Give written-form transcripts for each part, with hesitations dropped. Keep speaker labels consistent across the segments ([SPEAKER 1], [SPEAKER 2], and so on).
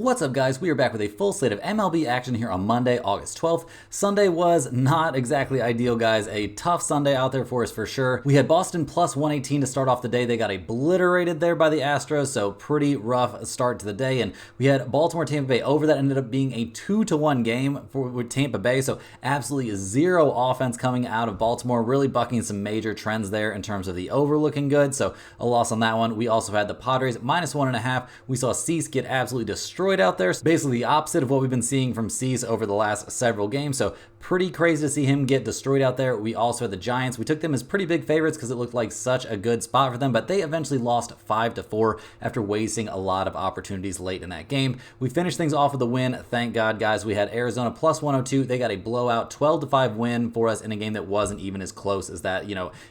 [SPEAKER 1] What's up, guys? We are back with a full slate of MLB action here on Monday, August 12th. Sunday was not exactly ideal, guys. A tough Sunday out there for us for sure. We had Boston plus 118 to start off the day. They got obliterated there by the Astros, so pretty rough start to the day. And we had Baltimore, Tampa Bay over. That ended up being a 2-1 game with Tampa Bay, so absolutely zero offense coming out of Baltimore, really bucking some major trends there in terms of the over looking good. So a loss on that one. We also had the Padres minus 1.5. We saw Cease get absolutely destroyed out there. So basically the opposite of what we've been seeing from Cease over the last several games. So pretty crazy to see him get destroyed out there. We also had the Giants. We took them as pretty big favorites because it looked like such a good spot for them, but they eventually lost 5-4 after wasting a lot of opportunities late in that game. We finished things off with a win. Thank God, guys. We had Arizona plus 102. They got a blowout 12-5 win for us in a game that wasn't even as close as that,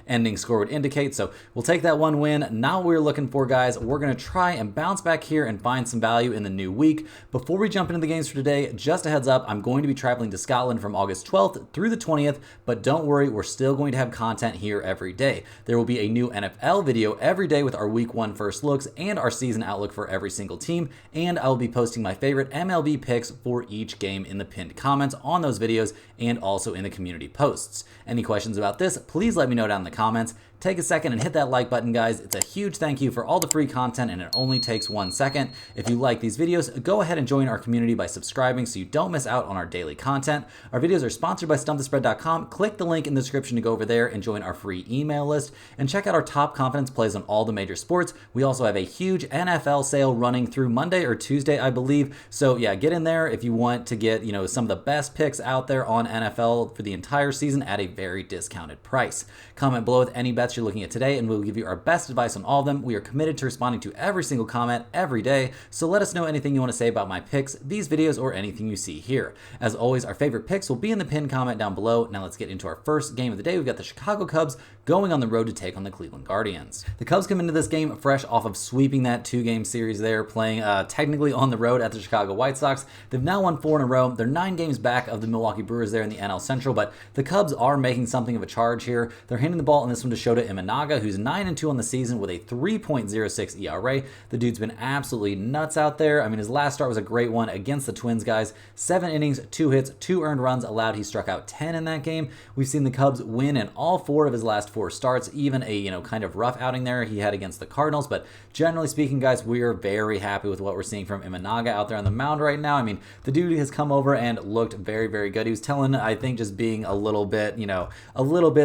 [SPEAKER 1] ending score would indicate. So we'll take that one win. Now what we're looking for, guys, we're going to try and bounce back here and find some value in the new week. Before we jump into the games for today, just a heads up, I'm going to be traveling to Scotland from August 12th through the 20th, but don't worry, we're still going to have content here every day. There will be a new NFL video every day with our week 1 first looks and our season outlook for every single team, and I will be posting my favorite MLB picks for each game in the pinned comments on those videos and also in the community posts. Any questions about this, please let me know down in the comments. Take a second and hit that like button, guys. It's a huge thank you for all the free content, and it only takes 1 second. If you like these videos, go ahead and join our community by subscribing so you don't miss out on our daily content. Our videos are sponsored by StumpTheSpread.com. Click the link in the description to go over there and join our free email list, and check out our top confidence plays on all the major sports. We also have a huge NFL sale running through Monday or Tuesday, I believe. So yeah, get in there if you want to get some of the best picks out there on NFL for the entire season at a very discounted price. Comment below with any bets you're looking at today, and we'll give you our best advice on all of them. We are committed to responding to every single comment every day, so let us know anything you want to say about my picks, these videos, or anything you see here. As always, our favorite picks will be in the pinned comment down below. Now let's get into our first game of the day. We've got the Chicago Cubs going on the road to take on the Cleveland Guardians. The Cubs come into this game fresh off of sweeping that 2-game series there, playing technically on the road at the Chicago White Sox. They've now won 4 in a row. They're 9 games back of the Milwaukee Brewers there in the NL Central, but the Cubs are making something of a charge here. They're handing the ball in this one to Shota Imanaga, who's 9-2 on the season with a 3.06 ERA. The dude's been absolutely nuts out there. I mean, his last start was a great one against the Twins, guys. 7 innings, 2 hits, 2 earned runs allowed. He struck out 10 in that game. We've seen the Cubs win in all 4 of his last 4 starts, even a kind of rough outing there he had against the Cardinals. But generally speaking, guys, we are very happy with what we're seeing from Imanaga out there on the mound right now. I mean, the dude has come over and looked very, very good. He was telling, I think, just being a little bit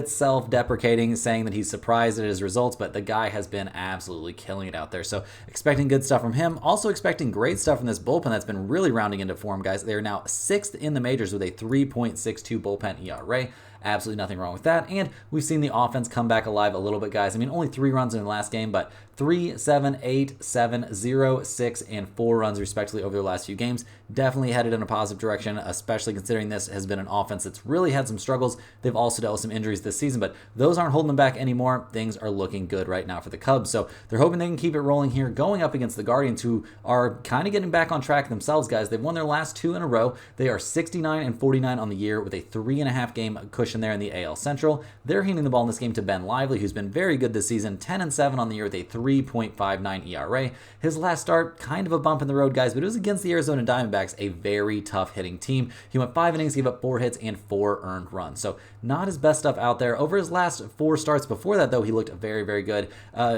[SPEAKER 1] self-deprecating, saying that he's surprised at his results, but the guy has been absolutely killing it out there. So expecting good stuff from him. Also expecting great stuff from this bullpen that's been really rounding into form, guys. They are now 6th in the majors with a 3.62 bullpen ERA. Absolutely nothing wrong with that. And we've seen the offense come back alive a little bit, guys. I mean, only 3 runs in the last game, but 3, 7, 8, 7, 0, 6, and 4 runs respectively over the last few games. Definitely headed in a positive direction, especially considering this has been an offense that's really had some struggles. They've also dealt with some injuries this season, but those aren't holding them back anymore. Things are looking good right now for the Cubs. So they're hoping they can keep it rolling here, going up against the Guardians, who are kind of getting back on track themselves, guys. They've won their last 2 in a row. They are 69-49 on the year with a 3.5 game cushion there in the AL Central. They're handing the ball in this game to Ben Lively, who's been very good this season, 10-7 on the year with a 3.59 ERA. His last start, kind of a bump in the road, guys, but it was against the Arizona Diamondbacks, a very tough hitting team. He went 5 innings, gave up 4 hits and 4 earned runs. So not his best stuff out there. Over his last 4 starts before that, though, he looked very, very good,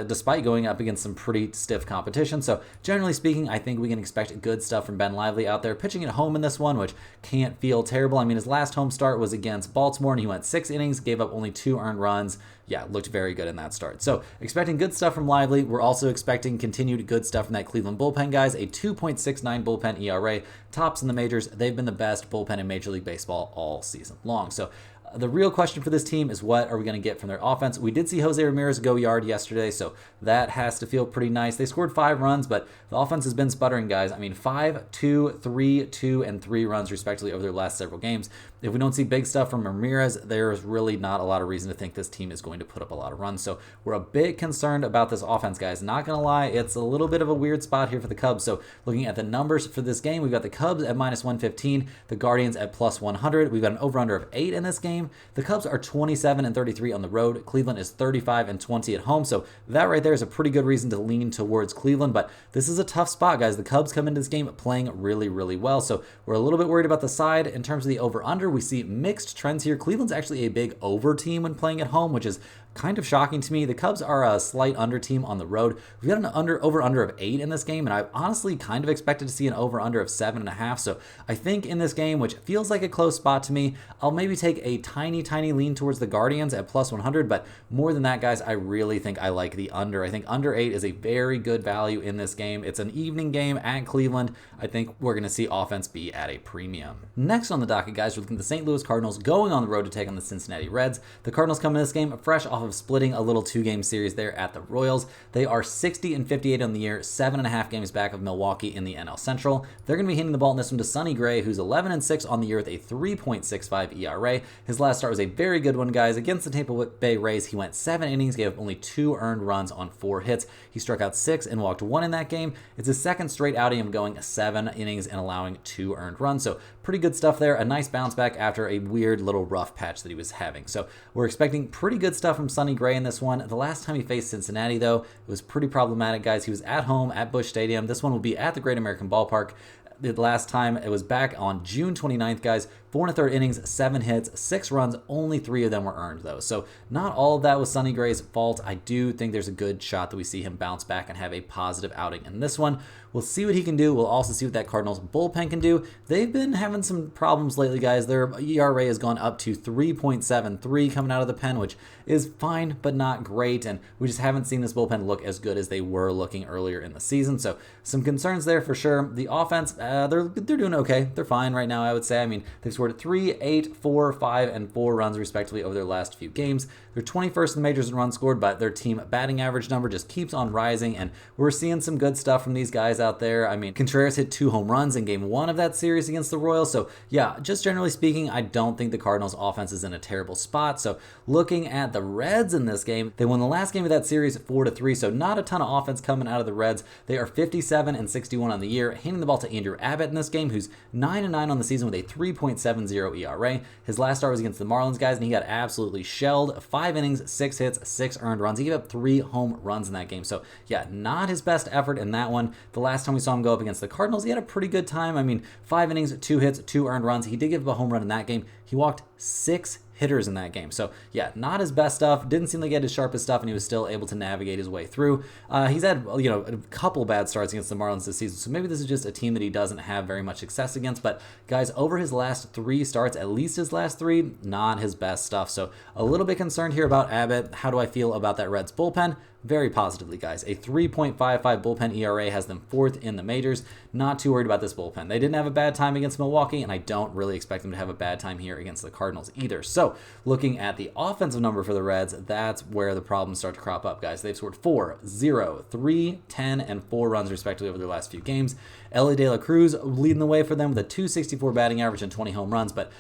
[SPEAKER 1] despite going up against some pretty stiff competition. So generally speaking, I think we can expect good stuff from Ben Lively out there, pitching at home in this one, which can't feel terrible. I mean, his last home start was against Baltimore, and he went 6 innings, gave up only 2 earned runs. Yeah, looked very good in that start. So expecting good stuff from Lively. We're also expecting continued good stuff from that Cleveland bullpen, guys. A 2.69 bullpen ERA, tops in the majors. They've been the best bullpen in Major League Baseball all season long. So the real question for this team is, what are we going to get from their offense? We did see Jose Ramirez go yard yesterday, so that has to feel pretty nice. They scored 5 runs, but the offense has been sputtering, guys. I mean, 5, 2, 3, 2, and 3 runs respectively over their last several games. if we don't see big stuff from Ramirez, there's really not a lot of reason to think this team is going to put up a lot of runs. So we're a bit concerned about this offense, guys. Not going to lie, it's a little bit of a weird spot here for the Cubs. So looking at the numbers for this game, we've got the Cubs at -115, the Guardians at +100. We've got an over-under of 8 in this game. The Cubs are 27-33 on the road. Cleveland is 35-20 at home. So that right there is a pretty good reason to lean towards Cleveland. But this is a tough spot, guys. The Cubs come into this game playing really, really well. So we're a little bit worried about the side. In terms of the over-under, we see mixed trends here. Cleveland's actually a big over team when playing at home, which is kind of shocking to me. The Cubs are a slight under team on the road. We've got an over-under of 8 in this game, and I honestly kind of expected to see an over-under of 7.5. So I think in this game, which feels like a close spot to me, I'll maybe take a tiny, tiny lean towards the Guardians at +100. But more than that, guys, I really think I like the under. I think under 8 is a very good value in this game. It's an evening game at Cleveland. I think we're going to see offense be at a premium. Next on the docket, guys, we're looking at the St. Louis Cardinals going on the road to take on the Cincinnati Reds. The Cardinals come in this game fresh off of splitting a little 2-game series there at the Royals. They are 60-58 on the year, 7.5 games back of Milwaukee in the NL Central. They're going to be hitting the ball in this one to Sonny Gray, who's 11-6 on the year with a 3.65 ERA. His last start was a very good one, guys. Against the Tampa Bay Rays, he went 7 innings, gave up only 2 earned runs on 4 hits. He struck out 6 and walked 1 in that game. It's his second straight outing of going 7 innings and allowing 2 earned runs. So pretty good stuff there. A nice bounce back after a weird little rough patch that he was having. So we're expecting pretty good stuff from Sonny Gray in this one. The last time he faced Cincinnati, though, it was pretty problematic, guys. He was at home at Busch Stadium. This one will be at the Great American Ballpark. The last time it was back on June 29th, guys. 4 1/3 innings, 7 hits, 6 runs, only 3 of them were earned, though. So not all of that was Sonny Gray's fault. I do think there's a good shot that we see him bounce back and have a positive outing in this one. We'll see what he can do. We'll also see what that Cardinals bullpen can do. They've been having some problems lately, guys. Their ERA has gone up to 3.73 coming out of the pen, which is fine, but not great. And we just haven't seen this bullpen look as good as they were looking earlier in the season. So some concerns there for sure. The offense, they're doing okay. They're fine right now, I would say. I mean, they've scored 3, 8, 4, 5, and 4 runs respectively over their last few games. They're 21st in the majors in runs scored, but their team batting average number just keeps on rising, and we're seeing some good stuff from these guys out there. I mean, Contreras hit 2 home runs in game 1 of that series against the Royals. So yeah, just generally speaking, I don't think the Cardinals offense is in a terrible spot. So looking at the Reds in this game, they won the last game of that series 4-3. So not a ton of offense coming out of the Reds. They are 57-61 on the year, handing the ball to Andrew Abbott in this game, who's 9-9 on the season with a 3.70 ERA. His last start was against the Marlins, guys, and he got absolutely shelled. 5 innings, 6 hits, 6 earned runs. He gave up 3 home runs in that game. So yeah, not his best effort in that one. The last time we saw him go up against the Cardinals, he had a pretty good time. I mean, 5 innings, 2 hits, 2 earned runs. He did give up a home run in that game. He walked 6 hitters in that game. So yeah, not his best stuff. Didn't seem like he had his sharpest stuff, and he was still able to navigate his way through. He's had, a couple bad starts against the Marlins this season, so maybe this is just a team that he doesn't have very much success against. But guys, over his last 3 starts, at least his last 3, not his best stuff. So a little bit concerned here about Abbott. How do I feel about that Reds bullpen? Very positively, guys. A 3.55 bullpen ERA has them 4th in the majors. Not too worried about this bullpen. They didn't have a bad time against Milwaukee, and I don't really expect them to have a bad time here against the Cardinals either. So looking at the offensive number for the Reds, that's where the problems start to crop up, guys. They've scored 4, 0, 3, 10, and 4 runs respectively over their last few games. Elly De La Cruz leading the way for them with a 264 batting average and 20 home runs, but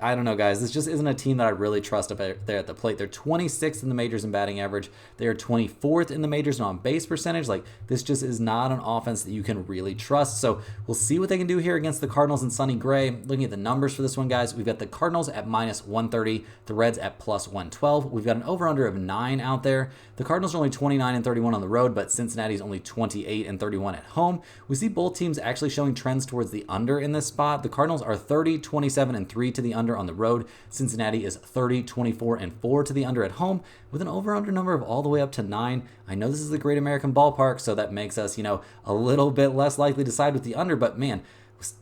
[SPEAKER 1] I don't know, guys. This just isn't a team that I really trust up there at the plate. They're 26th in the majors in batting average. They are 24th in the majors in on-base percentage. Like, this just is not an offense that you can really trust. So we'll see what they can do here against the Cardinals and Sonny Gray. Looking at the numbers for this one, guys, we've got the Cardinals at -130, the Reds at +112. We've got an over-under of 9 out there. The Cardinals are only 29-31 on the road, but Cincinnati's only 28-31 at home. We see both teams actually showing trends towards the under in this spot. The Cardinals are 30-27-3 to the under on the road. Cincinnati is 30-24-4 to the under at home, with an over-under number of all the way up to 9. I know this is the Great American Ballpark, so that makes us, a little bit less likely to side with the under, but man,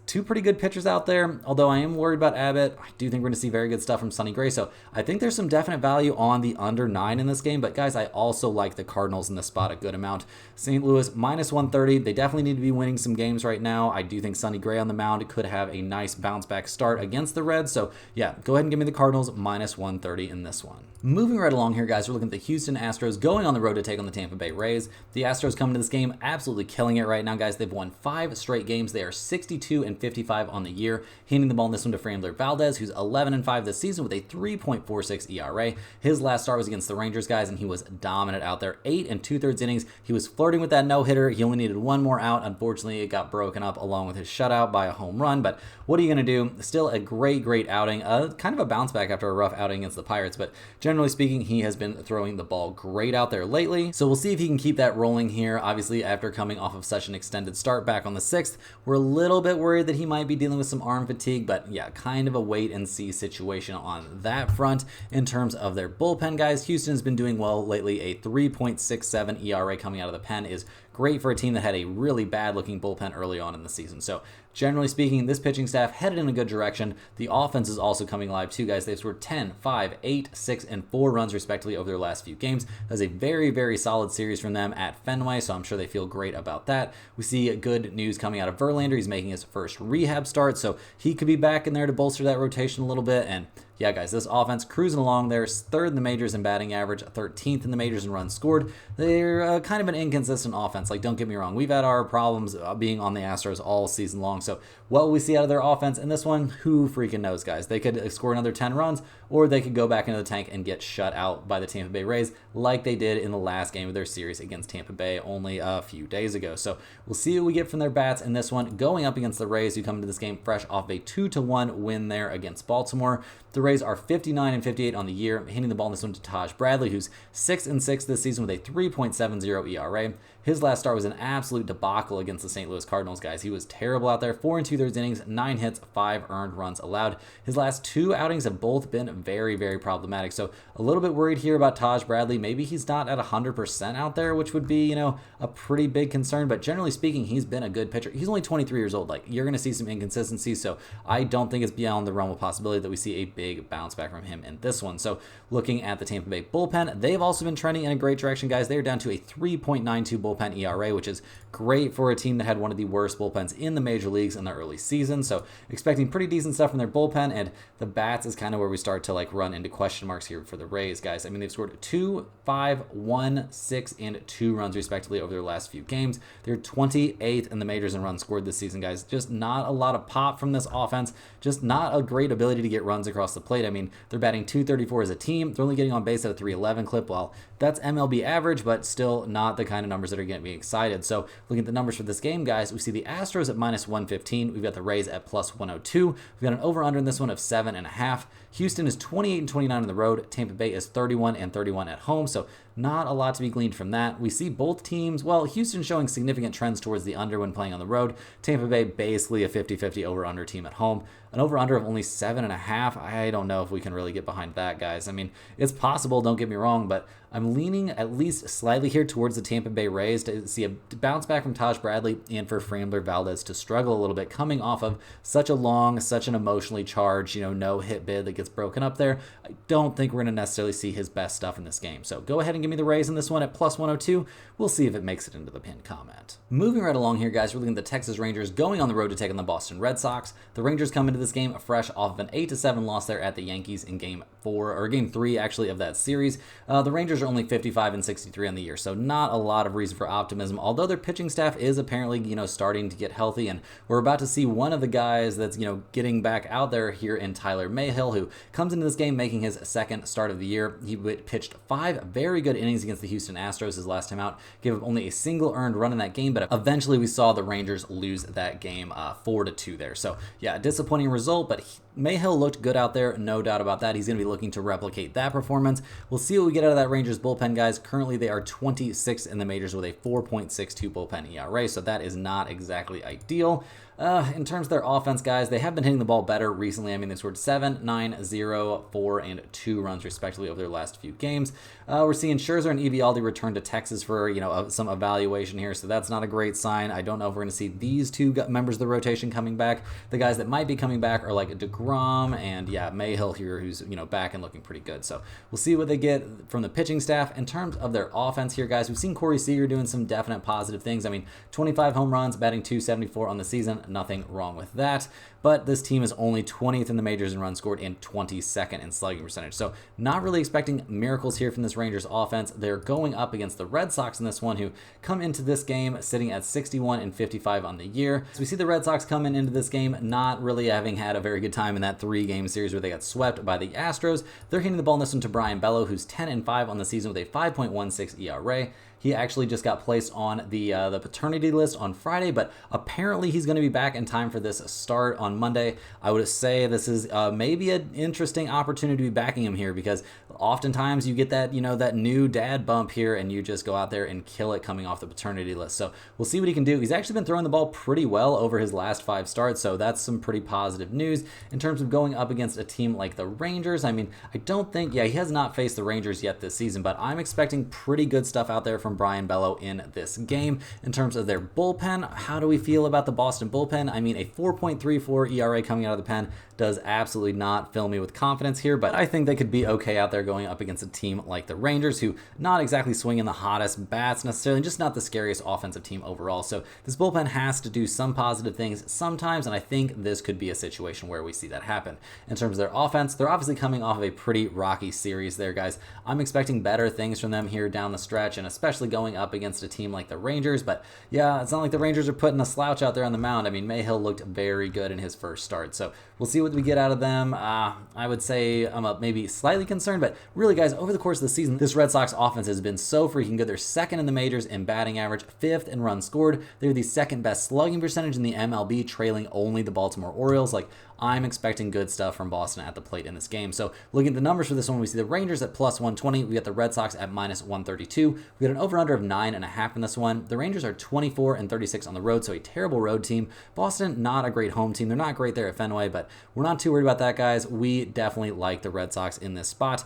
[SPEAKER 1] 2 pretty good pitchers out there. Although I am worried about Abbott, I do think we're going to see very good stuff from Sonny Gray. So I think there's some definite value on the under 9 in this game. But guys, I also like the Cardinals in this spot a good amount. St. Louis -130. They definitely need to be winning some games right now. I do think Sonny Gray on the mound could have a nice bounce back start against the Reds. So yeah, go ahead and give me the Cardinals -130 in this one. Moving right along here, guys, we're looking at the Houston Astros going on the road to take on the Tampa Bay Rays. The Astros coming to this game absolutely killing it right now, guys. They've won 5 straight games. They are 62 52 and 55 on the year. Handing the ball in this one to Framber Valdez, who's 11 and 5 this season with a 3.46 ERA. His last start was against the Rangers, guys, and he was dominant out there. 8 2/3 innings. He was flirting with that no-hitter. He only needed one more out. Unfortunately, it got broken up along with his shutout by a home run, but what are you going to do? Still a great outing. Kind of a bounce back after a rough outing against the Pirates, but generally speaking, he has been throwing the ball great out there lately. So we'll see if he can keep that rolling here. Obviously, after coming off of such an extended start back on the 6th, we're a little bit worried that he might be dealing with some arm fatigue, but yeah, kind of a wait and see situation on that front. In terms of their bullpen, guys, Houston has been doing well lately. A 3.67 ERA coming out of the pen is great for a team that had a really bad looking bullpen early on in the season. So generally speaking, this pitching staff headed in a good direction. The offense is also coming alive too, guys. They've scored 10, 5, 8, 6, and 4 runs respectively over their last few games. That's a very solid series from them at Fenway, so I'm sure they feel great about that. We see good news coming out of Verlander. He's making his first rehab start, so he could be back in there to bolster that rotation a little bit. And yeah, guys, this offense cruising along there, 3rd in the majors in batting average, 13th in the majors in runs scored. They're kind of an inconsistent offense. Like, don't get me wrong, we've had our problems being on the Astros all season long. So what will we see out of their offense in this one? Who freaking knows, guys? They could score another 10 runs, or they could go back into the tank and get shut out by the Tampa Bay Rays like they did in the last game of their series against Tampa Bay only a few days ago. So we'll see what we get from their bats in this one, going up against the Rays, who come into this game fresh off a 2-1 win there against Baltimore. The Rays are 59 and 58 on the year, hitting the ball in this one to Taj Bradley, who's 6 and 6 this season with a 3.70 ERA. His last start was an absolute debacle against the St. Louis Cardinals, guys. He was terrible out there. 4 2/3 innings, 9 hits, 5 earned runs allowed. His last 2 outings have both been very problematic. So a little bit worried here about Taj Bradley. Maybe he's not at 100% out there, which would be, a pretty big concern. But generally speaking, he's been a good pitcher. He's only 23 years old. Like, you're going to see some inconsistencies. So I don't think it's beyond the realm of possibility that we see a big bounce back from him in this one. So looking at the Tampa Bay bullpen, they've also been trending in a great direction, guys. They're down to a 3.92 bullpen ERA, which is great for a team that had one of the worst bullpens in the major leagues in the early season. So expecting pretty decent stuff from their bullpen, and the bats is kind of where we start to run into question marks here for the Rays, guys. I mean, they've scored 2, 5, 1, 6, and 2 runs respectively over their last few games. They're 28th in the majors in runs scored this season, guys. Just not a lot of pop from this offense. Just not a great ability to get runs across the plate. I mean, they're batting .234 as a team. They're only getting on base at a .311 clip. Well, that's MLB average, but still not the kind of numbers that are getting me excited. So looking at the numbers for this game, guys, we see the Astros at -115. We've got the Rays at +102. We've got an over-under in this one of 7.5. Houston is 28 and 29 on the road. Tampa Bay is 31 and 31 at home. So not a lot to be gleaned from that. We see both teams, well, Houston showing significant trends towards the under when playing on the road. Tampa Bay basically a 50-50 over-under team at home. An over-under of only 7.5. I don't know if we can really get behind that, guys. I mean, it's possible, don't get me wrong, but I'm leaning at least slightly here towards the Tampa Bay Rays to see a bounce back from Taj Bradley and for Framber Valdez to struggle a little bit coming off of such a long, such an emotionally charged, no hit bid that gets broken up there. I don't think we're going to necessarily see his best stuff in this game. So go ahead and give me the Rays in this one at +102. We'll see if it makes it into the pinned comment. Moving right along here, guys, we're looking at the Texas Rangers going on the road to take on the Boston Red Sox. The Rangers come into this game fresh off of an 8-7 loss there at the Yankees in game 3 actually of that series. The Rangers are only 55 and 63 on the year, so not a lot of reason for optimism, although their pitching staff is apparently, starting to get healthy, and we're about to see one of the guys that's, getting back out there here in Tyler Mayhill, who comes into this game making his second start of the year. He pitched 5 very good innings against the Houston Astros his last time out, gave up only a single earned run in that game, but eventually we saw the Rangers lose that game 4-2 there. So yeah, disappointing result, but Mayhill looked good out there, no doubt about that. He's going to be looking to replicate that performance. We'll see what we get out of that Rangers bullpen, guys. Currently, they are 26th in the majors with a 4.62 bullpen ERA, so that is not exactly ideal. In terms of their offense, guys, they have been hitting the ball better recently. I mean, they've scored 7, 9, 0, 4, and 2 runs respectively over their last few games. We're seeing Scherzer and Eovaldi return to Texas for, some evaluation here, so that's not a great sign. I don't know if we're going to see these two members of the rotation coming back. The guys that might be coming back are like DeGrom and, Mayhill here, who's, back and looking pretty good. So we'll see what they get from the pitching staff. In terms of their offense here, guys, we've seen Corey Seager doing some definite positive things. I mean, 25 home runs, batting .274 on the season. Nothing wrong with that. But this team is only 20th in the majors in runs scored and 22nd in slugging percentage. So not really expecting miracles here from this Rangers offense. They're going up against the Red Sox in this one, who come into this game sitting at 61 and 55 on the year. So we see the Red Sox coming into this game not really having had a very good time in that 3-game series where they got swept by the Astros. They're hitting the ball in this one to Brayan Bello, who's 10 and 5 on the season with a 5.16 ERA. He actually just got placed on the paternity list on Friday, but apparently he's going to be back in time for this start on Monday. I would say this is maybe an interesting opportunity to be backing him here, because oftentimes you get that, that new dad bump here and you just go out there and kill it coming off the paternity list. So we'll see what he can do. He's actually been throwing the ball pretty well over his last 5 starts, so that's some pretty positive news in terms of going up against a team like the Rangers. I mean, I don't think, he has not faced the Rangers yet this season, but I'm expecting pretty good stuff out there from Brayan Bello in this game. In terms of their bullpen, how do we feel about the Boston bullpen? I mean, a 4.34 ERA coming out of the pen does absolutely not fill me with confidence here, but I think they could be okay out there going up against a team like the Rangers, who not exactly swinging the hottest bats necessarily, just not the scariest offensive team overall. So this bullpen has to do some positive things sometimes, and I think this could be a situation where we see that happen. In terms of their offense, they're obviously coming off of a pretty rocky series there, guys. I'm expecting better things from them here down the stretch, and especially going up against a team like the Rangers. But yeah, it's not like the Rangers are putting a slouch out there on the mound. I mean, Mayhill looked very good in his first start, so we'll see what we get out of them. I would say I'm maybe slightly concerned, but really, guys, over the course of the season, this Red Sox offense has been so freaking good. They're second in the majors in batting average, 5th in runs scored. They're the second best slugging percentage in the MLB, trailing only the Baltimore Orioles. Like, I'm expecting good stuff from Boston at the plate in this game. So looking at the numbers for this one, we see the Rangers at plus 120. We got the Red Sox at minus 132. We got an over-under of 9.5 in this one. The Rangers are 24 and 36 on the road, so a terrible road team. Boston, not a great home team. They're not great there at Fenway, but we're not too worried about that, guys. We definitely like the Red Sox in this spot.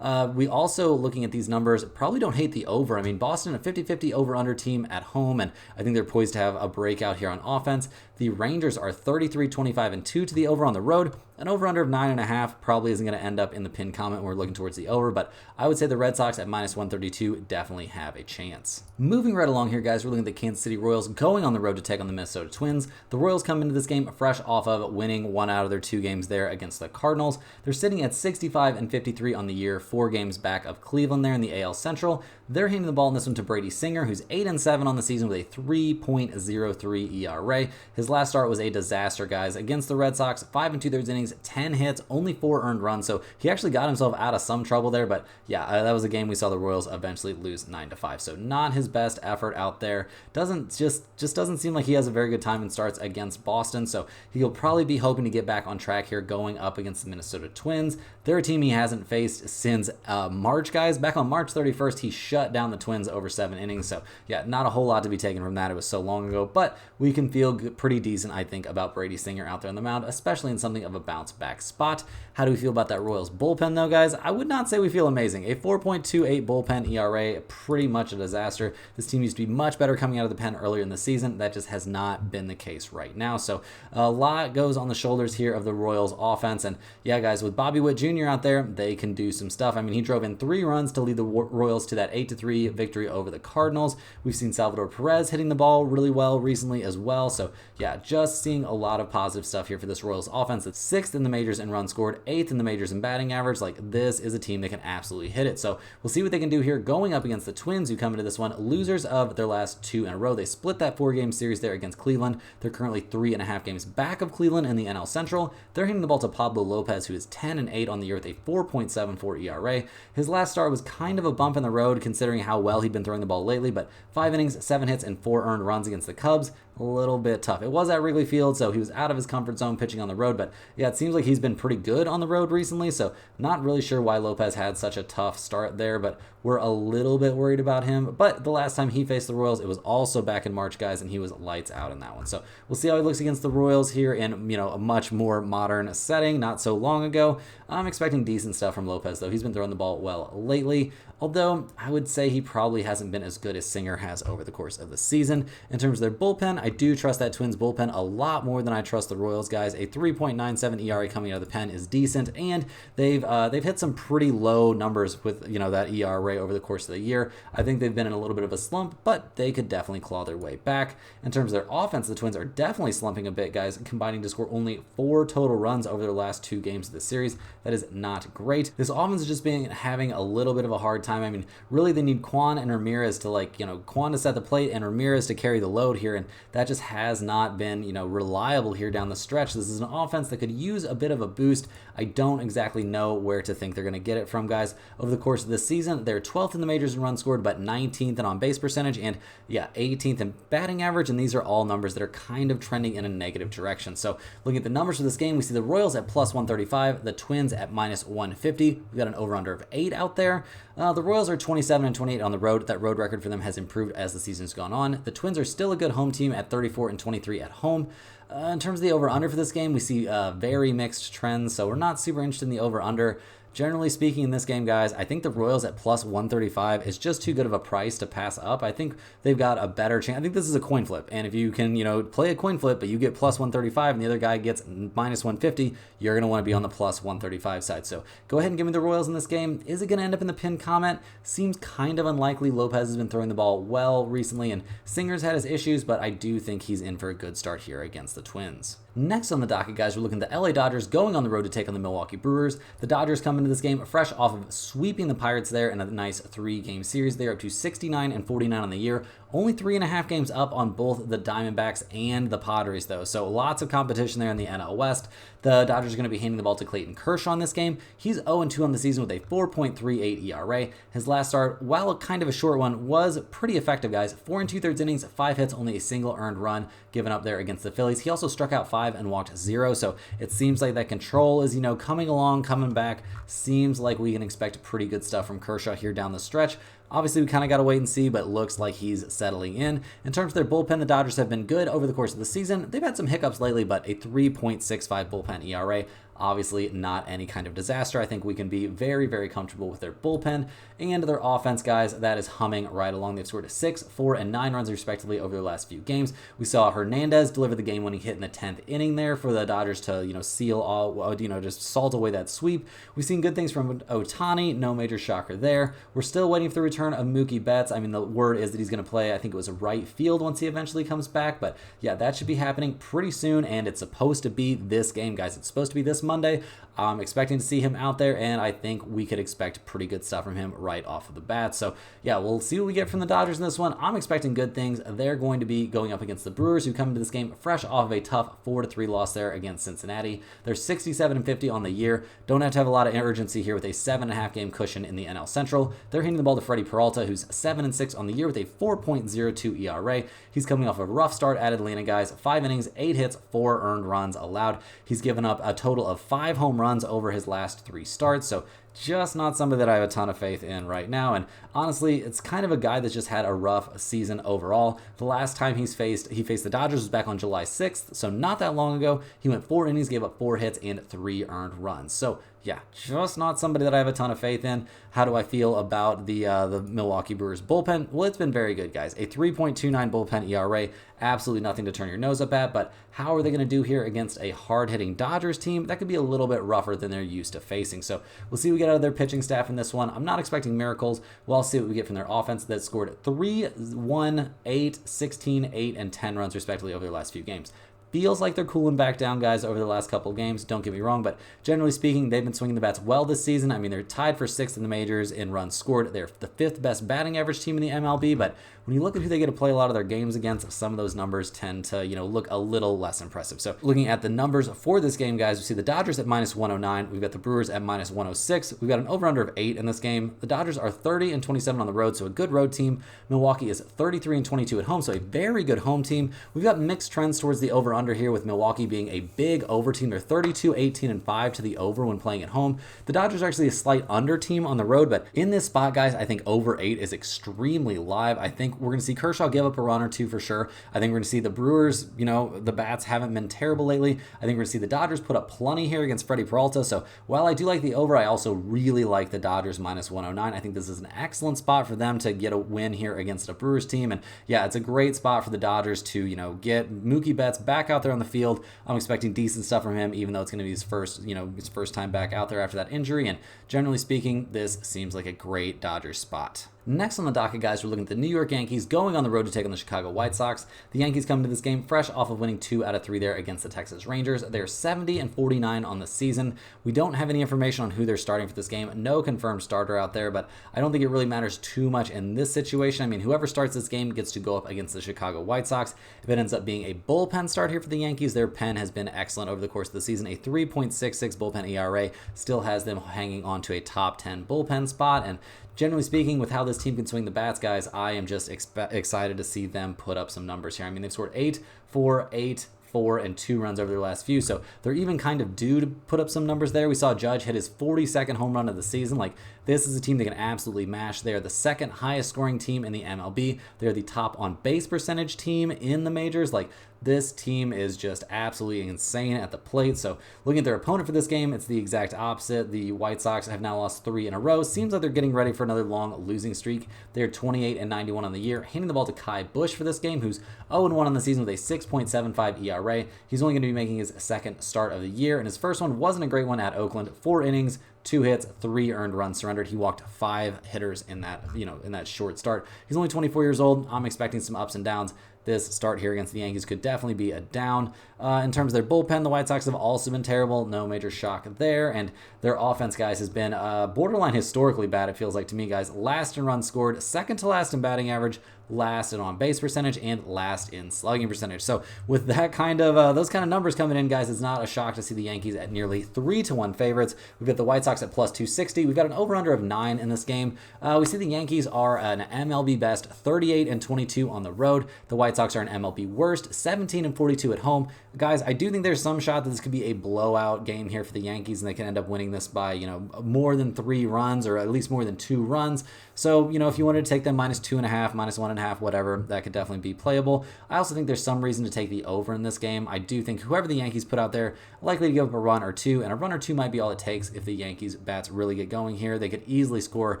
[SPEAKER 1] We also, looking at these numbers, probably don't hate the over. I mean, Boston, a 50-50 over-under team at home, and I think they're poised to have a breakout here on offense. The Rangers are 33, 25, and 2 to the over on the road. An over-under of 9.5 probably isn't going to end up in the pinned comment when we're looking towards the over, but I would say the Red Sox at minus 132 definitely have a chance. Moving right along here, guys, we're looking at the Kansas City Royals going on the road to take on the Minnesota Twins. The Royals come into this game fresh off of winning 1 out of their 2 games there against the Cardinals. They're sitting at 65 and 53 on the year, 4 games back of Cleveland there in the AL Central. They're handing the ball in this one to Brady Singer, who's 8 and 7 on the season with a 3.03 ERA. His last start was a disaster, guys, against the Red Sox. 5 2/3 innings, 10 hits, only 4 earned runs, so he actually got himself out of some trouble there. But yeah, that was a game we saw the Royals eventually lose 9-5. So not his best effort out there. Just doesn't seem like he has a very good time in starts against Boston. So he'll probably be hoping to get back on track here going up against the Minnesota Twins. They're a team he hasn't faced since March, guys. Back on March 31st, he shut down the Twins over 7 innings. So yeah, not a whole lot to be taken from that. It was so long ago, but we can feel pretty decent, I think, about Brady Singer out there on the mound, especially in something of a bounce back spot. How do we feel about that Royals bullpen, though, guys? I would not say we feel amazing. A 4.28 bullpen ERA, pretty much a disaster. This team used to be much better coming out of the pen earlier in the season. That just has not been the case right now. So a lot goes on the shoulders here of the Royals offense. And yeah, guys, with Bobby Witt Jr. out there, they can do some stuff. I mean, he drove in 3 runs to lead the Royals to that 8-3 victory over the Cardinals. We've seen Salvador Perez hitting the ball really well recently as well. So yeah, just seeing a lot of positive stuff here for this Royals offense. It's 6th in the majors in runs scored, 8th in the majors in batting average. Like, this is a team that can absolutely hit it. So we'll see what they can do here going up against the Twins, who come into this one losers of their last 2 in a row. They split that 4-game series there against Cleveland. They're currently 3.5 games back of Cleveland in the NL Central. They're hitting the ball to Pablo Lopez, who is 10 and 8 on the year with a 4.74 ERA. His last start was kind of a bump in the road considering how well he'd been throwing the ball lately, but 5 innings, 7 hits, and 4 earned runs against the Cubs. A little bit tough. It was at Wrigley Field, so he was out of his comfort zone pitching on the road, but yeah, it seems like he's been pretty good on the road recently, so not really sure why Lopez had such a tough start there, but we're a little bit worried about him. But the last time he faced the Royals, it was also back in March, guys, and he was lights out in that one. So we'll see how he looks against the Royals here in, a much more modern setting, not so long ago. I'm expecting decent stuff from Lopez, though. He's been throwing the ball well lately, although I would say he probably hasn't been as good as Singer has over the course of the season. In terms of their bullpen, I do trust that Twins bullpen a lot more than I trust the Royals, guys. A 3.97 ERA coming out of the pen is decent, and they've hit some pretty low numbers with that ERA over the course of the year. I think they've been in a little bit of a slump, but they could definitely claw their way back. In terms of their offense, the Twins are definitely slumping a bit, guys, combining to score only 4 total runs over their last 2 games of the series. That is not great. This offense is just having a little bit of a hard time. I mean, really they need Kwan and Ramirez to Kwan to set the plate and Ramirez to carry the load here, and that just has not been, reliable here down the stretch. This is an offense that could use a bit of a boost. I don't exactly know where to think they're going to get it from, guys. Over the course of this season, they're 12th in the majors in runs scored, but 19th in on-base percentage, and 18th in batting average, and these are all numbers that are kind of trending in a negative direction. So looking at the numbers for this game, we see the Royals at plus 135, the Twins at minus 150. We've got an over-under of 8 out there. The Royals are 27 and 28 on the road. That road record for them has improved as the season's gone on. The Twins are still a good home team at 34 and 23 at home. In terms of the over-under for this game, we see very mixed trends, so we're not super interested in the over-under. Generally speaking, in this game, guys, I think the Royals at plus 135 is just too good of a price to pass up. I think they've got a better chance. I think this is a coin flip, and if you can, play a coin flip, but you get plus 135 and the other guy gets minus 150, you're going to want to be on the plus 135 side. So go ahead and give me the Royals in this game. Is it going to end up in the pinned comment? Seems kind of unlikely. Lopez has been throwing the ball well recently, and Singer's had his issues, but I do think he's in for a good start here against the Twins. Next on the docket, guys, we're looking at the LA Dodgers going on the road to take on the Milwaukee Brewers. The Dodgers come into this game fresh off of sweeping the Pirates there in a nice 3-game series. They're up to 69 and 49 on the year. Only 3.5 games up on both the Diamondbacks and the Padres, though. So lots of competition there in the NL West. The Dodgers are going to be handing the ball to Clayton Kershaw in this game. He's 0-2 on the season with a 4.38 ERA. His last start, while kind of a short one, was pretty effective, guys. 4 2/3 innings, 5 hits, only a single earned run given up there against the Phillies. He also struck out 5 and walked 0. So it seems like that control is, coming along, coming back. Seems like we can expect pretty good stuff from Kershaw here down the stretch. Obviously, we kind of got to wait and see, but it looks like he's settling in. In terms of their bullpen, the Dodgers have been good over the course of the season. They've had some hiccups lately, but a 3.65 bullpen ERA. Obviously, not any kind of disaster. I think we can be very, very comfortable with their bullpen and their offense, guys. That is humming right along. They've scored 6, 4, and 9 runs respectively over the last few games. We saw Hernandez deliver the game-winning hit in the 10th inning there for the Dodgers to, seal all, just salt away that sweep. We've seen good things from Ohtani. No major shocker there. We're still waiting for the return of Mookie Betts. I mean, the word is that he's going to play, I think it was right field once he eventually comes back. But yeah, that should be happening pretty soon, and it's supposed to be this game, guys. It's supposed to be this Monday. I'm expecting to see him out there, and I think we could expect pretty good stuff from him right off of the bat. So yeah, we'll see what we get from the Dodgers in this one. I'm expecting good things. They're going to be going up against the Brewers, who come into this game fresh off of a tough 4-3 loss there against Cincinnati. They're 67 and 50 on the year. Don't have to have a lot of urgency here with a 7.5 game cushion in the NL Central. They're handing the ball to Freddie Peralta, who's 7 and 6 on the year with a 4.02 ERA. He's coming off a rough start at Atlanta, guys. 5 innings, 8 hits, 4 earned runs allowed. He's given up a total of 5 home runs over his last 3 starts, so just not somebody that I have a ton of faith in right now. And honestly, it's kind of a guy that's just had a rough season overall. The last time he faced the Dodgers was back on July 6th, so not that long ago. He went 4 innings, gave up 4 hits, and 3 earned runs. So yeah, just not somebody that I have a ton of faith in. How do I feel about the Milwaukee Brewers bullpen? Well, it's been very good, guys. A 3.29 bullpen ERA, absolutely nothing to turn your nose up at, but how are they going to do here against a hard-hitting Dodgers team? That could be a little bit rougher than they're used to facing. So we'll see what we get out of their pitching staff in this one. I'm not expecting miracles. We'll see what we get from their offense that scored 3, 1, 8, 16, 8, and 10 runs respectively over their last few games. Feels like they're cooling back down, guys, over the last couple of games. Don't get me wrong, but generally speaking, they've been swinging the bats well this season. I mean, they're tied for 6th in the majors in runs scored. They're the 5th best batting average team in the MLB, but when you look at who they get to play a lot of their games against, some of those numbers tend to, look a little less impressive. So looking at the numbers for this game, guys, we see the Dodgers at minus 109. We've got the Brewers at minus 106. We've got an over-under of 8 in this game. The Dodgers are 30 and 27 on the road, so a good road team. Milwaukee is 33 and 22 at home, so a very good home team. We've got mixed trends towards the over-under under here with Milwaukee being a big over team. They're 32-18-5 to the over when playing at home. The Dodgers are actually a slight under team on the road, but in this spot, guys, I think over 8 is extremely live. I think we're going to see Kershaw give up a run or two for sure. I think we're going to see the Brewers, the bats haven't been terrible lately. I think we're going to see the Dodgers put up plenty here against Freddie Peralta. So while I do like the over, I also really like the Dodgers minus 109. I think this is an excellent spot for them to get a win here against a Brewers team. And yeah, it's a great spot for the Dodgers to, get Mookie Betts back out there on the field. I'm expecting decent stuff from him, even though it's going to be his first time back out there after that injury. And generally speaking, this seems like a great Dodgers spot. Next on the docket, guys, we're looking at the New York Yankees going on the road to take on the Chicago White Sox. The Yankees come to this game fresh off of winning 2 out of 3 there against the Texas Rangers. They're 70-49 on the season. We don't have any information on who they're starting for this game. No confirmed starter out there, but I don't think it really matters too much in this situation. I mean, whoever starts this game gets to go up against the Chicago White Sox. If it ends up being a bullpen start here for the Yankees, their pen has been excellent over the course of the season. A 3.66 bullpen ERA still has them hanging on to a top 10 bullpen spot, and generally speaking, with how this team can swing the bats, guys, I am just excited to see them put up some numbers here. I mean, they've scored 8, 4, 8, 4, and 2 runs over their last few, so they're even kind of due to put up some numbers there. We saw Judge hit his 42nd home run of the season. Like, this is a team that can absolutely mash. They are the second highest scoring team in the MLB. They're the top on base percentage team in the majors. Like, this team is just absolutely insane at the plate. So looking at their opponent for this game, it's the exact opposite. The White Sox have now lost 3 in a row. Seems like they're getting ready for another long losing streak. They're 28-91 on the year. Handing the ball to Kai Busch for this game, who's 0-1 on the season with a 6.75 ERA. He's only going to be making his second start of the year, and his first one wasn't a great one at Oakland. 4 innings, 2 hits, 3 earned runs surrendered. He walked 5 hitters in that short start. He's only 24 years old. I'm expecting some ups and downs. This start here against the Yankees could definitely be a down. In terms of their bullpen, the White Sox have also been terrible. No major shock there. And their offense, guys, has been borderline historically bad, it feels like to me, guys. Last in runs scored, second to last in batting average, last in on-base percentage, and last in slugging percentage. So with that kind of those kind of numbers coming in, guys, it's not a shock to see the Yankees at nearly 3-1 favorites. We've got the White Sox at plus 260. We've got an over-under of 9 in this game. We see the Yankees are an MLB best 38-22 on the road. The White Sox are an MLB worst 17-42 at home. Guys, I do think there's some shot that this could be a blowout game here for the Yankees, and they can end up winning this by, more than 3 runs, or at least more than 2 runs. So, if you wanted to take them minus 2.5, minus 1.5, whatever, that could definitely be playable. I also think there's some reason to take the over in this game. I do think whoever the Yankees put out there, likely to give up a run or 2, and a run or 2 might be all it takes if the Yankees bats really get going here. They could easily score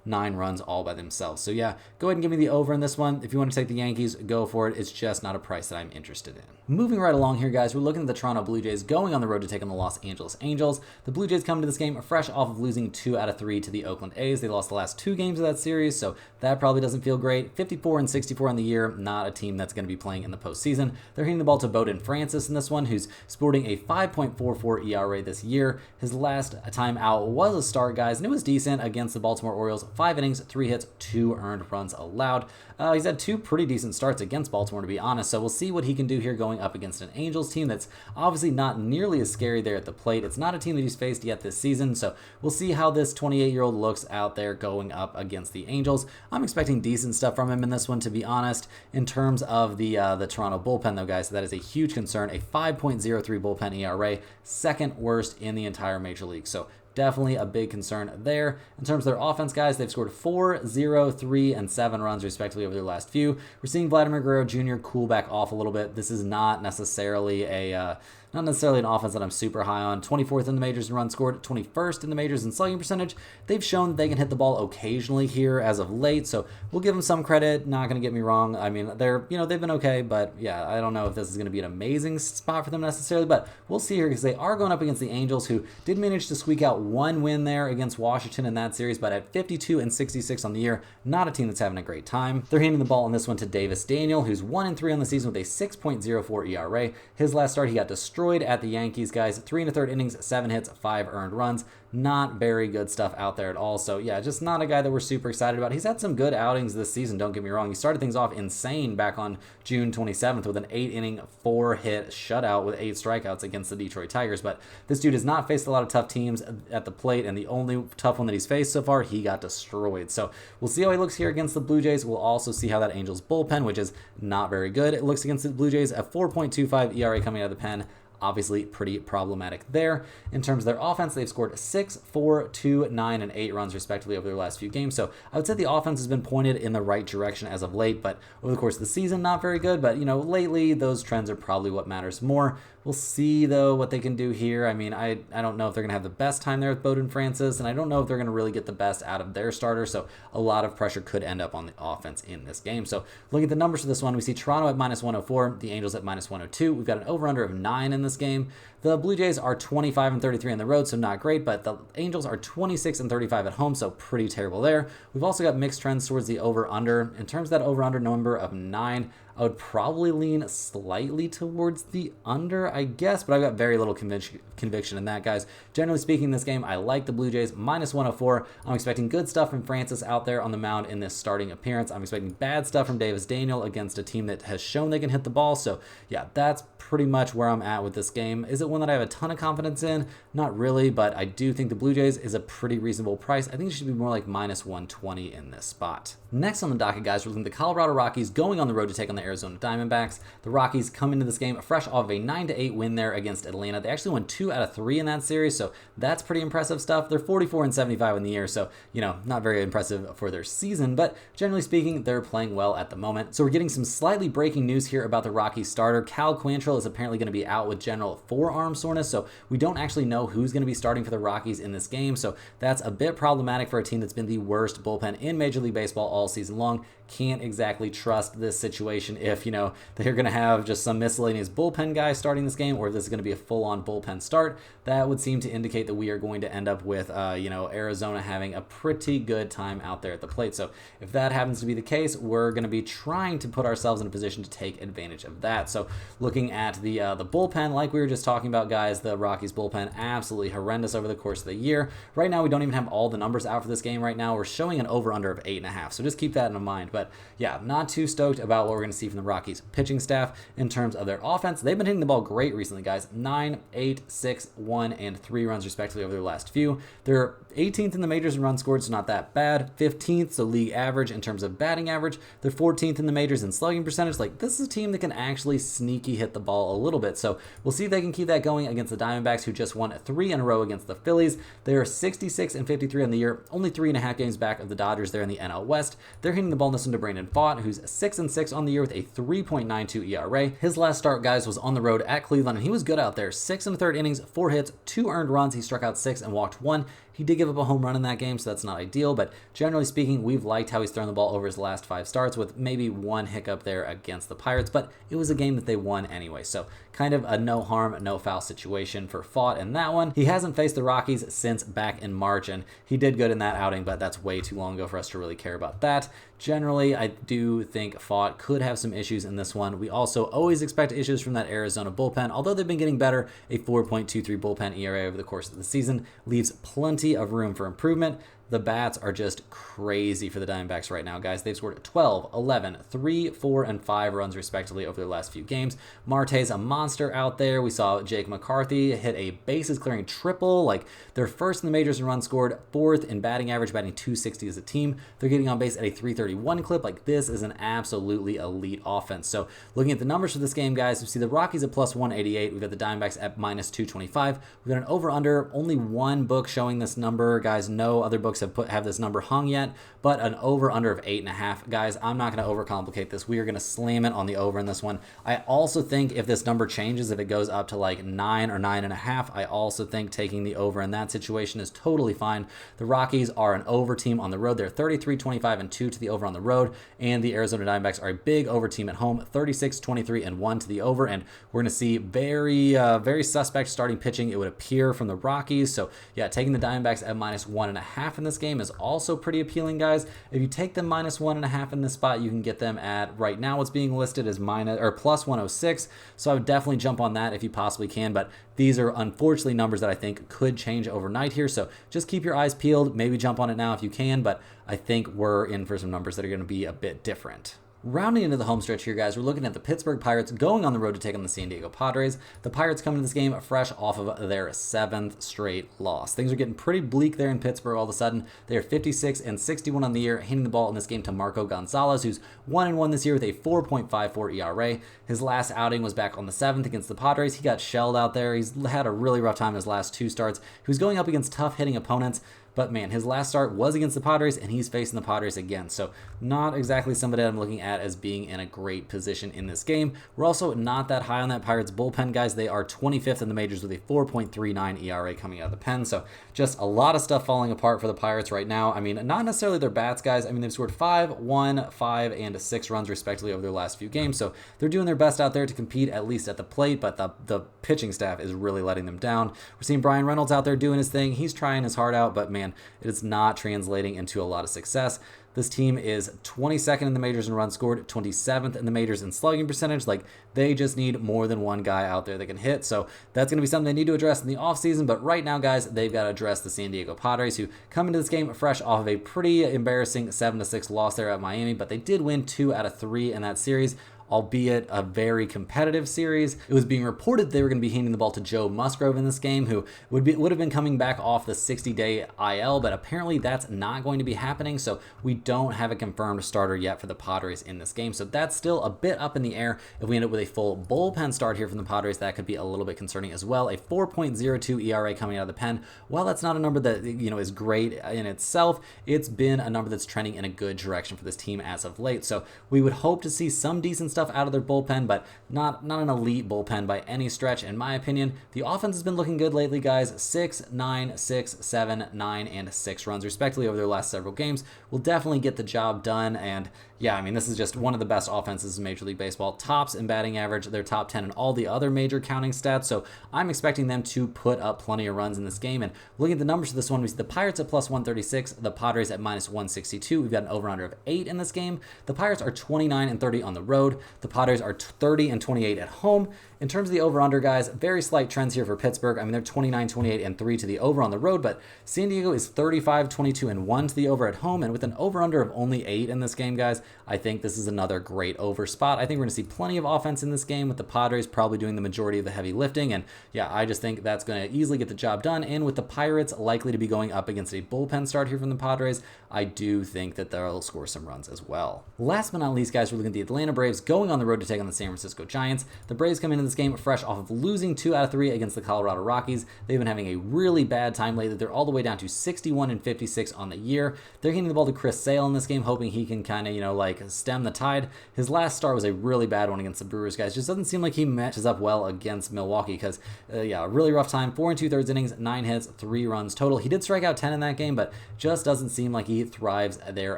[SPEAKER 1] 9 runs all by themselves. So yeah, go ahead and give me the over in this one. If you want to take the Yankees, go for it. It's just not a price that I'm interested in. Moving right along here, guys, we're looking at the Toronto Blue Jays going on the road to take on the Los Angeles Angels. The Blue Jays come to this game fresh off of losing 2 out of 3 to the Oakland A's. They lost the last 2 games of that series, so that probably doesn't feel great. 54-64 on the year, not a team that's going to be playing in the postseason. They're hitting the ball to Bowden Francis in this one, who's sporting a 5.44 ERA this year. His last time out was a start, guys, and it was decent against the Baltimore Orioles. 5 innings, 3 hits, 2 earned runs allowed. He's had 2 pretty decent starts against Baltimore, to be honest, so we'll see what he can do here going up against an Angels team that's obviously not nearly as scary there at the plate. It's not a team that he's faced yet this season, so we'll see how this 28-year-old looks out there going up against the Angels. I'm expecting decent stuff from him in this one, to be honest. In terms of the Toronto bullpen, though, guys, that is a huge concern. A 5.03 bullpen ERA, second worst in the entire major league. So definitely a big concern there. In terms of their offense, guys, they've scored 4, 0, 3, and 7 runs respectively over their last few. We're seeing Vladimir Guerrero Jr. cool back off a little bit. This is not necessarily an offense that I'm super high on. 24th in the majors in runs scored, 21st in the majors in slugging percentage. They've shown that they can hit the ball occasionally here as of late, so we'll give them some credit. Not going to get me wrong. I mean, they've been okay, but yeah, I don't know if this is going to be an amazing spot for them necessarily, but we'll see here because they are going up against the Angels, who did manage to squeak out 1 win there against Washington in that series, but at 52-66 on the year, not a team that's having a great time. They're handing the ball in this one to Davis Daniel, who's 1-3 on the season with a 6.04 ERA. His last start, he got destroyed destroyed at the Yankees, guys. 3 1/3 innings, 7 hits, 5 earned runs. Not very good stuff out there at all. So yeah, just not a guy that we're super excited about. He's had some good outings this season, don't get me wrong. He started things off insane back on June 27th with an 8-inning, 4-hit shutout with 8 strikeouts against the Detroit Tigers. But this dude has not faced a lot of tough teams at the plate, and the only tough one that he's faced so far, he got destroyed. So we'll see how he looks here against the Blue Jays. We'll also see how that Angels bullpen, which is not very good, it looks against the Blue Jays. A 4.25 ERA coming out of the pen. Obviously pretty problematic there. In terms of their offense, they've scored 6, 4, 2, 9, and 8 runs respectively over their last few games. So I would say the offense has been pointed in the right direction as of late, but over the course of the season, not very good. But, you know, lately those trends are probably what matters more. We'll see, though, what they can do here. I mean, I don't know if they're going to have the best time there with Bowden Francis, and I don't know if they're going to really get the best out of their starter, so a lot of pressure could end up on the offense in this game. So looking at the numbers for this one, we see Toronto at -104, the Angels at -102. We've got an over-under of 9 in this game. The Blue Jays are 25-33 on the road, so not great, but the Angels are 26-35 at home, so pretty terrible there. We've also got mixed trends towards the over-under. In terms of that over-under number of 9, I would probably lean slightly towards the under, I guess, but I've got very little conviction in that, guys. Generally speaking, in this game, I like the Blue Jays, -104. I'm expecting good stuff from Francis out there on the mound in this starting appearance. I'm expecting bad stuff from Davis Daniel against a team that has shown they can hit the ball. So, yeah, that's pretty much where I'm at with this game. Is it one that I have a ton of confidence in? Not really, but I do think the Blue Jays is a pretty reasonable price. I think it should be more like -120 in this spot. Next on the docket, guys, we're looking at the Colorado Rockies going on the road to take on the Arizona Diamondbacks. The Rockies come into this game fresh off of a 9-8 win there against Atlanta. They actually won 2 out of 3 in that series, so that's pretty impressive stuff. They're 44-75 in the year, so, you know, not very impressive for their season, but generally speaking, they're playing well at the moment. So we're getting some slightly breaking news here about the Rockies starter. Cal Quantrill is apparently going to be out with general forearm soreness, so we don't actually know who's going to be starting for the Rockies in this game, so that's a bit problematic for a team that's been the worst bullpen in Major League Baseball all season long. Can't exactly trust this situation if, you know, they're going to have just some miscellaneous bullpen guy starting this game, or if this is going to be a full-on bullpen start. That would seem to indicate that we are going to end up with, you know, Arizona having a pretty good time out there at the plate. So if that happens to be the case, we're going to be trying to put ourselves in a position to take advantage of that. So looking at the bullpen, like we were just talking about, guys, the Rockies bullpen, absolutely horrendous over the course of the year. Right now, we don't even have all the numbers out for this game right now. We're showing an over-under of 8.5, so just keep that in mind. But yeah, not too stoked about what we're going to see from the Rockies pitching staff in terms of their offense. They've been hitting the ball great recently, guys. 9, 8, 6, 1, and 3 runs respectively over their last few. They're 18th in the majors in runs scored, so not that bad. 15th, so league average in terms of batting average. They're 14th in the majors in slugging percentage. Like, this is a team that can actually sneaky hit the ball a little bit. So we'll see if they can keep that going against the Diamondbacks, who just won 3 in a row against the Phillies. They are 66-53 on the year, only 3.5 games back of the Dodgers there in the NL West. They're hitting the ball in this one to Brandon Pfaadt, who's 6-6 on the year with a 3.92 ERA. His last start, guys, was on the road at Cleveland, and he was good out there. 6 1/3 innings, 4 hits, 2 earned runs. He struck out 6 and walked 1. He did give up a home run in that game, so that's not ideal, but generally speaking, we've liked how he's thrown the ball over his last 5 starts, with maybe one hiccup there against the Pirates, but it was a game that they won anyway, so kind of a no harm, no foul situation for Pfaadt in that one. He hasn't faced the Rockies since back in March, and he did good in that outing, but that's way too long ago for us to really care about that. Generally, I do think Pfaadt could have some issues in this one. We also always expect issues from that Arizona bullpen, although they've been getting better. A 4.23 bullpen ERA over the course of the season leaves plenty of room for improvement. The bats are just crazy for the Diamondbacks right now, guys. They've scored 12, 11, 3, 4, and 5 runs respectively over their last few games. Marte's a monster out there. We saw Jake McCarthy hit a bases-clearing triple. Like, they're first in the majors in runs scored, 4th in batting average, batting 260 as a team. They're getting on base at a 331 clip. Like, this is an absolutely elite offense. So, looking at the numbers for this game, guys, we see the Rockies at +188. We've got the Diamondbacks at -225. We've got an over-under. Only one book showing this number, guys. No other books have this number hung yet, but an over-under of 8.5. Guys, I'm not going to overcomplicate this. We are going to slam it on the over in this one. I also think if this number changes, if it goes up to like 9 or 9.5, I also think taking the over in that situation is totally fine. The Rockies are an over team on the road. They're 33-25-2 to the over on the road, and the Arizona Diamondbacks are a big over team at home, 36-23-1 to the over, and we're going to see very suspect starting pitching, it would appear, from the Rockies. So yeah, taking the Diamondbacks at -1.5 in in this game is also pretty appealing, guys. If you take them -1.5 in this spot, you can get them at, right now what's being listed as plus 106. So I would definitely jump on that if you possibly can, but these are unfortunately numbers that I think could change overnight here. So just keep your eyes peeled, maybe jump on it now if you can, but I think we're in for some numbers that are going to be a bit different. Rounding into the home stretch here, guys, we're looking at the Pittsburgh Pirates going on the road to take on the San Diego Padres. The Pirates come into this game fresh off of their 7th straight loss. Things are getting pretty bleak there in Pittsburgh all of a sudden. They are 56-61 on the year, handing the ball in this game to Marco Gonzalez, who's 1-1 this year with a 4.54 ERA. His last outing was back on the 7th against the Padres. He got shelled out there. He's had a really rough time his last 2 starts. He was going up against tough hitting opponents. But man, his last start was against the Padres, and he's facing the Padres again. So not exactly somebody I'm looking at as being in a great position in this game. We're also not that high on that Pirates bullpen, guys. They are 25th in the majors with a 4.39 ERA coming out of the pen. So just a lot of stuff falling apart for the Pirates right now. I mean, not necessarily their bats, guys. I mean, they've scored 5, 1, 5, and 6 runs respectively over their last few games. So they're doing their best out there to compete, at least at the plate, but the pitching staff is really letting them down. We're seeing Brian Reynolds out there doing his thing. He's trying his heart out, but man, it is not translating into a lot of success. This team is 22nd in the majors in runs scored, 27th in the majors in slugging percentage. Like, they just need more than one guy out there that can hit. So that's going to be something they need to address in the offseason. But right now, guys, they've got to address the San Diego Padres, who come into this game fresh off of a pretty embarrassing 7-6 loss there at Miami. But they did win 2 out of 3 in that series, albeit a very competitive series. It was being reported they were going to be handing the ball to Joe Musgrove in this game, who would have been coming back off the 60-day IL, but apparently that's not going to be happening, so we don't have a confirmed starter yet for the Padres in this game. So that's still a bit up in the air. If we end up with a full bullpen start here from the Padres, that could be a little bit concerning as well. A 4.02 ERA coming out of the pen. While that's not a number that, you know, is great in itself, it's been a number that's trending in a good direction for this team as of late. So we would hope to see some decent stuff out of their bullpen, but not an elite bullpen by any stretch, in my opinion. The offense has been looking good lately, guys. 6, 9, 6, 7, 9, and 6 runs respectively over their last several games will definitely get the job done. And yeah, I mean, this is just one of the best offenses in Major League Baseball. Tops in batting average. They're top 10 in all the other major counting stats. So I'm expecting them to put up plenty of runs in this game. And looking at the numbers for this one, we see the Pirates at plus 136, the Padres at minus 162. We've got an over-under of 8 in this game. The Pirates are 29-30 on the road. The Padres are 30-28 at home. In terms of the over-under, guys, very slight trends here for Pittsburgh. I mean, they're 29-28-3 to the over on the road, but San Diego is 35-22-1 to the over at home. And with an over-under of only 8 in this game, guys, I think this is another great over spot. I think we're going to see plenty of offense in this game, with the Padres probably doing the majority of the heavy lifting. And yeah, I just think that's going to easily get the job done. And with the Pirates likely to be going up against a bullpen start here from the Padres, I do think that they'll score some runs as well. Last but not least, guys, we're looking at the Atlanta Braves going on the road to take on the San Francisco Giants. The Braves come into this game fresh off of losing 2 out of 3 against the Colorado Rockies. They've been having a really bad time lately. They're all the way down to 61-56 on the year. They're handing the ball to Chris Sale in this game, hoping he can kind of, like stem the tide. His last start was a really bad one against the Brewers, guys. Just doesn't seem like he matches up well against Milwaukee, because yeah, a really rough time. 4 2/3 innings, 9 hits, 3 runs total. He did strike out 10 in that game, but just doesn't seem like he thrives there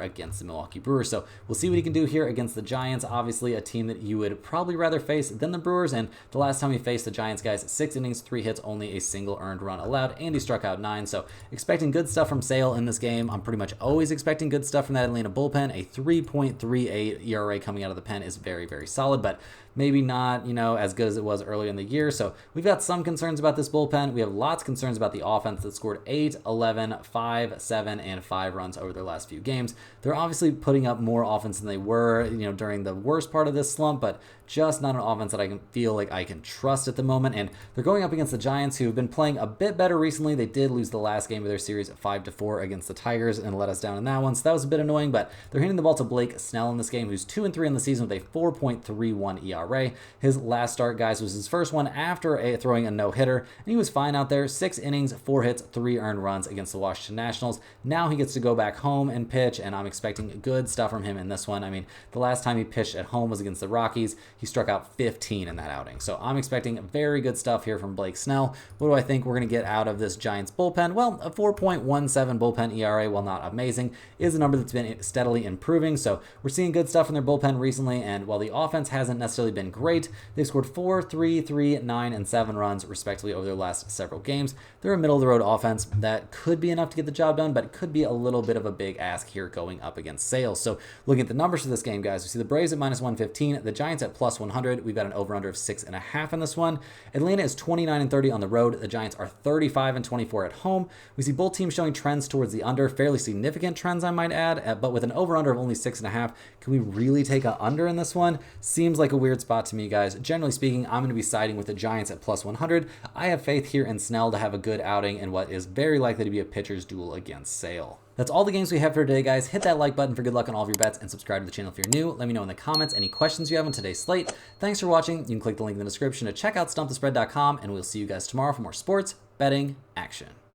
[SPEAKER 1] against the Milwaukee Brewers. So we'll see what he can do here against the Giants. Obviously a team that you would probably rather face than the Brewers. And the last time he faced the Giants, guys, 6 innings, 3 hits, only a single earned run allowed, and he struck out 9. So expecting good stuff from Sale in this game. I'm pretty much always expecting good stuff from that Atlanta bullpen. A 3.38 ERA coming out of the pen is very, very solid, but maybe not, as good as it was earlier in the year. So we've got some concerns about this bullpen. We have lots of concerns about the offense that scored 8, 11, 5, 7, and 5 runs over their last few games. They're obviously putting up more offense than they were, during the worst part of this slump, but just not an offense that I can feel like I can trust at the moment. And they're going up against the Giants, who have been playing a bit better recently. They did lose the last game of their series 5-4 against the Tigers and let us down in that one. So that was a bit annoying, but they're handing the ball to Blake Snell in this game, who's 2-3 in the season with a 4.31 ERA. His last start, guys, was his first one after throwing a no-hitter, and he was fine out there. 6 innings, 4 hits, 3 earned runs against the Washington Nationals. Now he gets to go back home and pitch, and I'm expecting good stuff from him in this one. I mean, the last time he pitched at home was against the Rockies. He struck out 15 in that outing. So I'm expecting very good stuff here from Blake Snell. What do I think we're going to get out of this Giants bullpen? Well, a 4.17 bullpen ERA, while not amazing, is a number that's been steadily improving. So we're seeing good stuff from their bullpen recently, and while the offense hasn't necessarily been great. They've scored 4, 3, 3, 9, and 7 runs respectively over their last several games. They're a middle-of-the-road offense that could be enough to get the job done, but it could be a little bit of a big ask here going up against Sales. So looking at the numbers for this game, guys, we see the Braves at -115, the Giants at +100. We've got an over-under of 6.5 in this one. Atlanta is 29-30 on the road. The Giants are 35-24 at home. We see both teams showing trends towards the under, fairly significant trends, I might add, but with an over-under of only 6.5, can we really take an under in this one? Seems like a weird spot to me, guys. Generally speaking, I'm going to be siding with the Giants at +100. I have faith here in Snell to have a good outing in what is very likely to be a pitcher's duel against Sale. That's all the games we have for today, guys. Hit that like button for good luck on all of your bets and subscribe to the channel if you're new. Let me know in the comments any questions you have on today's slate. Thanks for watching. You can click the link in the description to check out StumpTheSpread.com, and we'll see you guys tomorrow for more sports betting action.